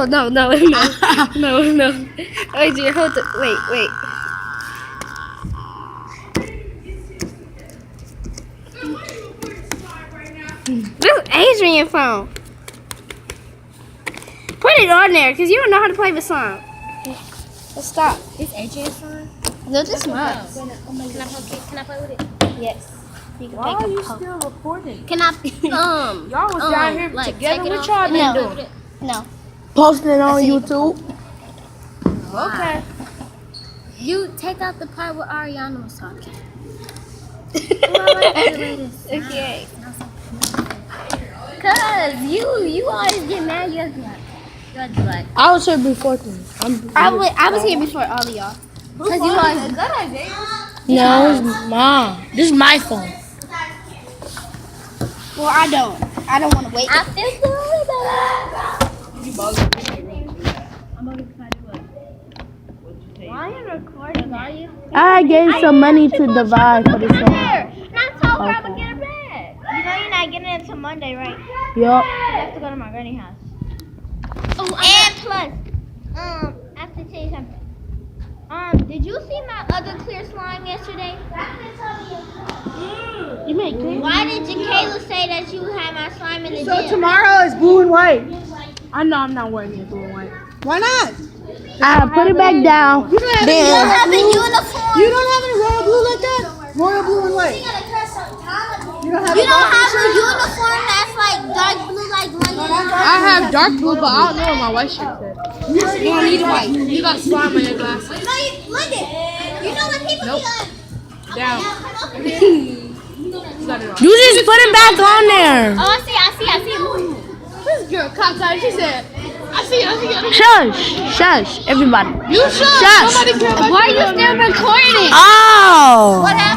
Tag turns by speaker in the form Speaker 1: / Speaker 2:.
Speaker 1: No. No. Wait, dear, hold the. Wait. This is Adrian's phone. Put it on there, because you don't know how to play the song. Let's stop.
Speaker 2: It's Adrian's song?
Speaker 1: No, this is mine.
Speaker 2: Can I play with it?
Speaker 1: Yes. You can
Speaker 3: Why are you still recording?
Speaker 2: Can I,
Speaker 3: Y'all was down here together. What y'all been doing?
Speaker 1: No.
Speaker 3: Posting it on YouTube.
Speaker 2: Okay. You take out the part where Ariana was talking.
Speaker 1: Okay.
Speaker 2: Cause you always get mad. You have to be like,
Speaker 3: I was here before too.
Speaker 1: I was here before all of y'all.
Speaker 2: cause you always.
Speaker 3: No, it's mom. This is my phone.
Speaker 1: Well, I don't want to wait.
Speaker 2: I feel good about Why are you recording? Are you?
Speaker 3: I gave some money to divide for this song.
Speaker 2: And I told her I'm gonna get her back.
Speaker 4: You know you're not getting it until Monday, right?
Speaker 3: Yup.
Speaker 4: I have to go to my granny house.
Speaker 2: Oh,
Speaker 4: And plus, I have to tell you something. Did you see my other clear slime yesterday?
Speaker 1: You make clear.
Speaker 4: Why did Jacayla say that you had my slime in the
Speaker 3: So
Speaker 4: gym?
Speaker 3: tomorrow is blue and white. I know I'm not wearing it blue and white. Why not? I put it back down.
Speaker 4: You don't have a uniform.
Speaker 3: You don't have any royal blue like that? Royal blue and white. You don't have
Speaker 4: You don't have a uniform that's like dark blue, like London.
Speaker 3: I have dark blue, but I don't know what my white shirt says.
Speaker 1: You don't need a white.
Speaker 3: You got slime on your glasses.
Speaker 4: London. You know when people
Speaker 3: Nope.
Speaker 4: be like,
Speaker 3: Down.
Speaker 1: You just put it back on there.
Speaker 2: Oh, I see.
Speaker 3: This girl cops out. She said, I see.
Speaker 1: Shush, everybody.
Speaker 3: You should.
Speaker 1: Shush.
Speaker 3: Somebody care about
Speaker 2: Why are you
Speaker 3: you.
Speaker 2: staring